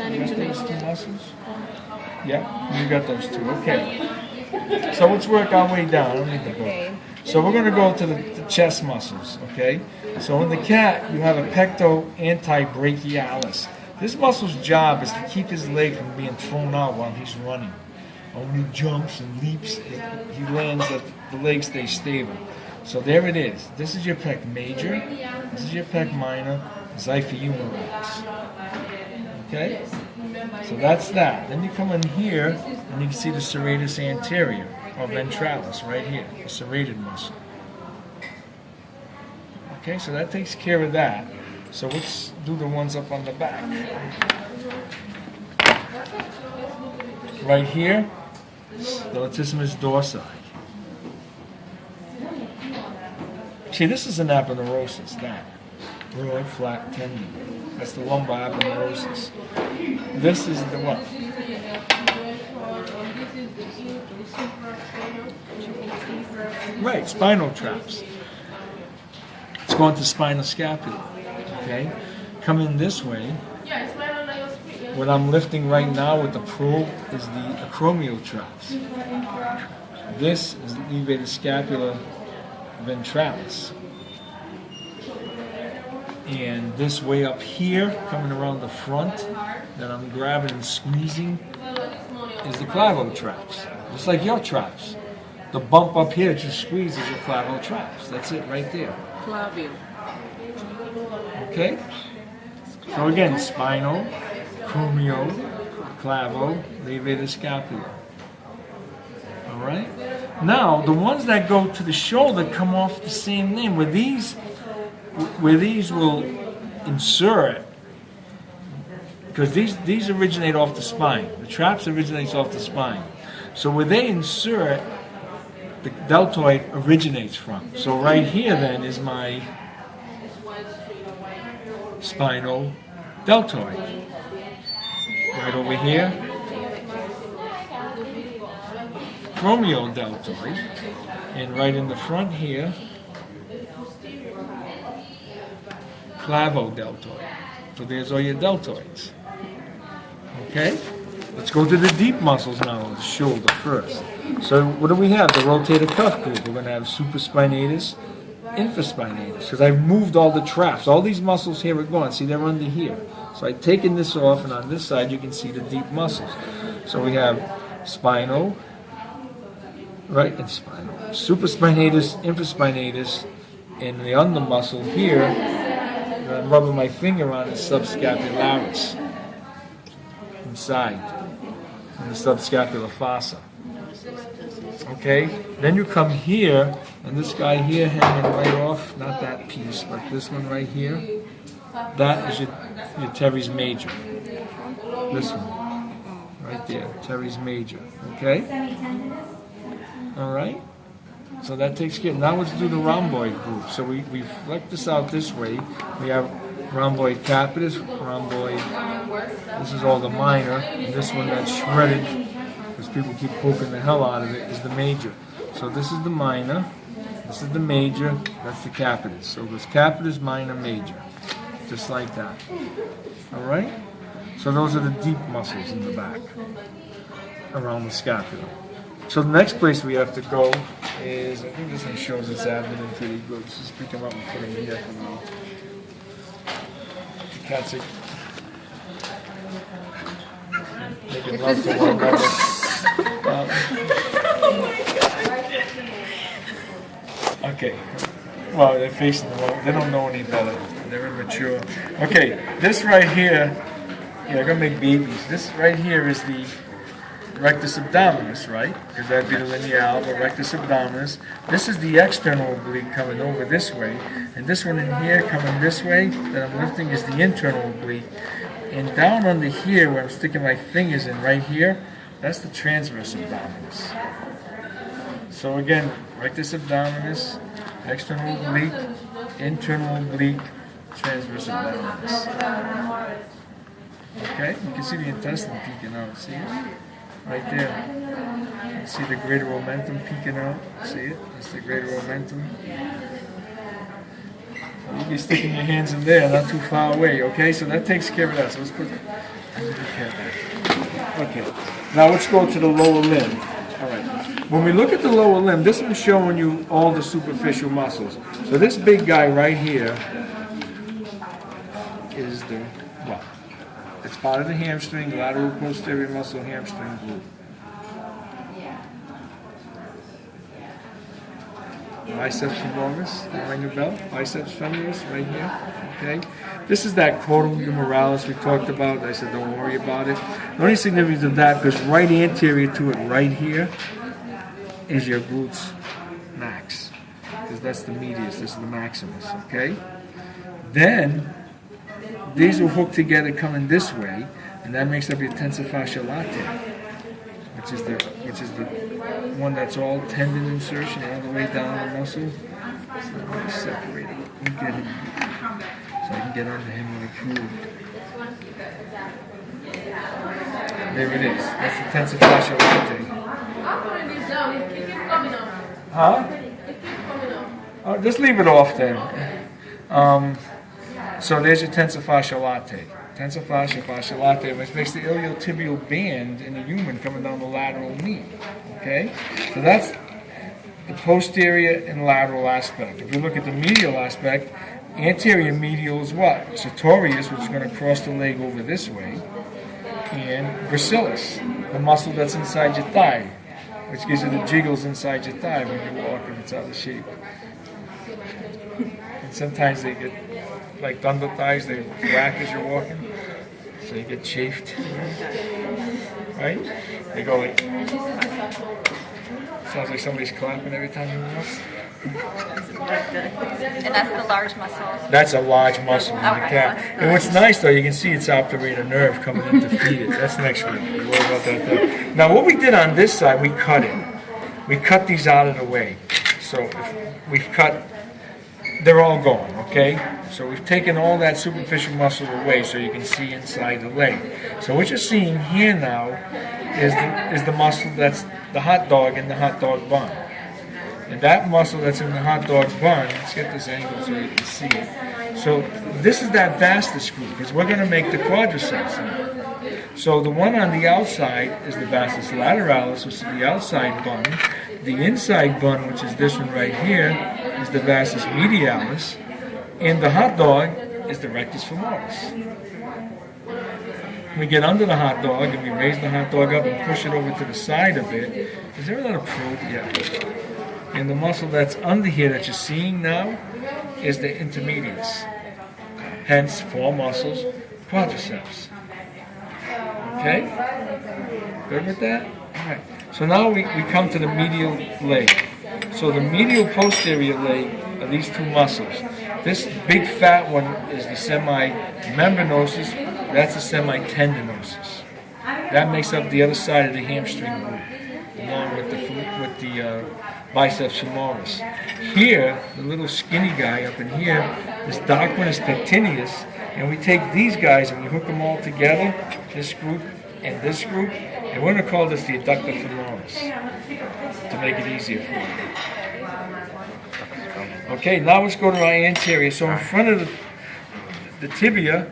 got those two muscles? Yeah, you got those two. Okay. So let's work our way down. I don't need the book. So we're going to go to the chest muscles, okay? So in the cat, you have a pecto antebrachialis. This muscle's job is to keep his leg from being thrown out while he's running. When he jumps and leaps, he lands, the leg stays stable. So there it is. This is your pec major. This is your pec minor. Xiphohumerus. Okay? So that's that. Then you come in here, and you can see the serratus anterior, or ventralis, right here, the serrated muscle. Okay, so that takes care of that. So let's do the ones up on the back. Right here, the latissimus dorsi. See, this is an aponeurosis, that. Broad, flat tendon. That's the lumbar aponeurosis. This is the what? Right, spinal traps. It's going to spinal scapula. Okay? Come in this way. What I'm lifting right now with the probe is the acromial traps. This is the levator scapula ventralis. And this way up here, coming around the front, that I'm grabbing and squeezing, is the clavotraps. Just like your traps. The bump up here that you squeeze is your clavotraps. That's it right there. Clavio. Okay? So again, spinal, acromio, clavo, levator scapula. Alright? Now, the ones that go to the shoulder come off the same name. Where these will insert, because these originate off the spine. The traps originates off the spine. So where they insert, the deltoid originates from. So right here then is my spinal deltoid. Right over here, acromiodeltoid, and right in the front here, clavodeltoid. So there's all your deltoids. Okay? Let's go to the deep muscles now of the shoulder first. So what do we have? The rotator cuff group. We're going to have supraspinatus, infraspinatus, because I've moved all the traps. All these muscles here are gone. See, they're under here. So I've taken this off, and on this side you can see the deep muscles. So we have spinal, right, and spinal, supraspinatus, infraspinatus, and the under muscle here, that I'm rubbing my finger on, is subscapularis, inside, in the subscapular fossa. Okay, then you come here, and this guy here hanging right off, not that piece, but this one right here, that is your teres major. This one, right there, teres major. Okay? Alright? So that takes care. Now let's do the rhomboid group. So we flex this out this way. We have rhomboid capitis, rhomboid, this is all the minor, and this one that's shredded, because people keep poking the hell out of it, is the major. So this is the minor, this is the major, that's the capitis. So there's capitis, minor, major. Just like that. Alright? So those are the deep muscles in the back, around the scapula. So the next place we have to go is, I think this one shows its abdomen pretty good. So just pick them up and put them here for me. The cats are making love to one another. Okay. Well, they're facing the wall. They don't know any better. They're immature. Okay, this right here, yeah, they're going to make babies. This right here is the rectus abdominis, right? Because that'd be the lineal, but rectus abdominis. This is the external oblique coming over this way. And this one in here coming this way that I'm lifting is the internal oblique. And down under here, where I'm sticking my fingers in right here, that's the transverse abdominis. So again, rectus abdominis, external oblique, internal oblique, transverse abdominis. Okay, you can see the intestine peeking out. See it? Right there. You see the greater omentum peeking out. See it? That's the greater omentum. You'll be sticking your hands in there, not too far away, okay? So that takes care of that. So let's put okay. Now let's go to the lower limb. All right. When we look at the lower limb, this one's showing you all the superficial muscles. So this big guy right here is the what? It's part of the hamstring, lateral posterior muscle hamstring glute. Biceps femoris, ring your bell. Biceps femoris right here. Okay. This is that caudal humerus we talked about. I said don't worry about it. The only significance of that, because right anterior to it, right here, is your glutes max. Because that's the medius. This is the maximus. Okay. Then these will hook together coming this way, and that makes up your tensor fasciae latae, which is the one that's all tendon insertion all the way down the muscle. So let me separate it. Let me get him so I can get under him when approved. There it is. That's the tensor fasciae latae. Huh? Oh, just leave it off then. So there's your tensor fasciae latae. Tensor fasciae, fasciae latae, which makes the iliotibial band in the human coming down the lateral knee. Okay? So that's the posterior and lateral aspect. If you look at the medial aspect, anterior medial is what? Sartorius, which is going to cross the leg over this way, and gracilis, the muscle that's inside your thigh, which gives you the jiggles inside your thigh when you walk if it's out of shape. And sometimes they get like thunder thighs, they whack as you're walking, so you get chafed, right? They go like, sounds like somebody's clapping every time you walk. And that's the large muscle. That's a large muscle in the Okay, calf. And what's nice though, you can see it's obturator nerve coming in to feed it. That's next week. We'll worry about that though. Now what we did on this side, we cut it. We cut these out of the way. So if we've cut, they're all gone, okay? So we've taken all that superficial muscle away so you can see inside the leg. So what you're seeing here now is the muscle that's the hot dog in the hot dog bun. And that muscle that's in the hot dog bun, let's get this angle so you can see it. So this is that vastus group, because we're going to make the quadriceps now. So the one on the outside is the vastus lateralis, which is the outside bun. The inside bun, which is this one right here, is the vastus medialis. And the hot dog is the rectus femoris. We get under the hot dog and we raise the hot dog up and push it over to the side of it. Is there another probe? Yeah. And the muscle that's under here that you're seeing now is the intermedius. Hence, 4 muscles, quadriceps. Okay? Good with that? All right. So now we come to the medial leg. So the medial posterior leg are these 2 muscles. This big fat one is the semimembranosus. That's the semitendinosus. That makes up the other side of the hamstring group, along with the biceps femoris. Here, the little skinny guy up in here, this dark one is pectineus, and we take these guys and we hook them all together, this group and this group, and we're going to call this the adductor femoris to make it easier for you. Okay, now let's go to our anterior. So in front of the tibia,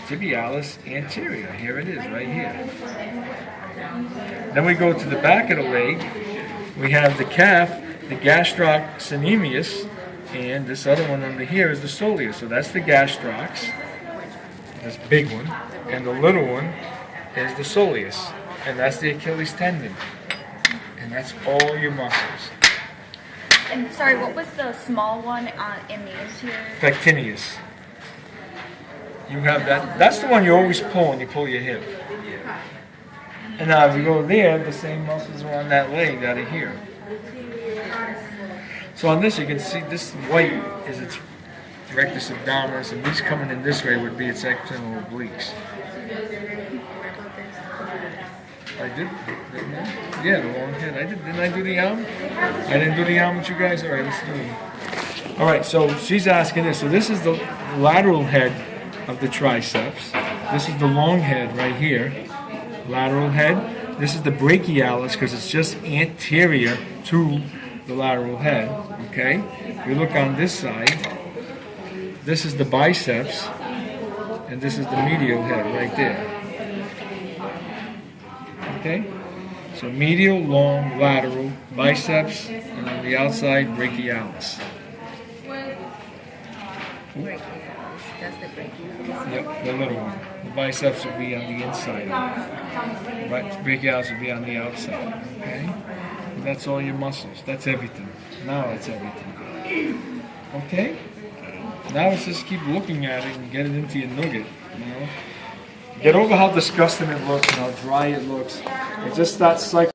tibialis anterior. Here it is, right here. Then we go to the back of the leg. We have the calf, the gastrocnemius, and this other one under here is the soleus. So that's the gastrocs, this big one, and the little one is the soleus, and that's the Achilles tendon. And that's all your muscles. And sorry, what was the small one in the interior? Pectineus. You have that. That's the one you always pull when you pull your hip. And now if you go there, the same muscles are on that leg out of here. So on this you can see this white is its rectus abdominis, and these coming in this way would be its external obliques. I did, didn't I? Yeah, the long head. I did. Didn't I do the arm? I didn't do the arm with you guys? All right, let's do it. All right, so she's asking this. So this is the lateral head of the triceps. This is the long head right here. Lateral head. This is the brachialis because it's just anterior to the lateral head. Okay? If you look on this side, this is the biceps, and this is the medial head right there. Okay? So medial, long, lateral, biceps, and on the outside, brachialis. That's the brachialis. Yep, the little one. The biceps will be on the inside. Right, brachialis will be on the outside. Okay? And that's all your muscles. That's everything. Now that's everything. Okay? Now let's just keep looking at it and get it into your nugget. You know? Get over how disgusting it looks and how dry it looks. And just start cycling.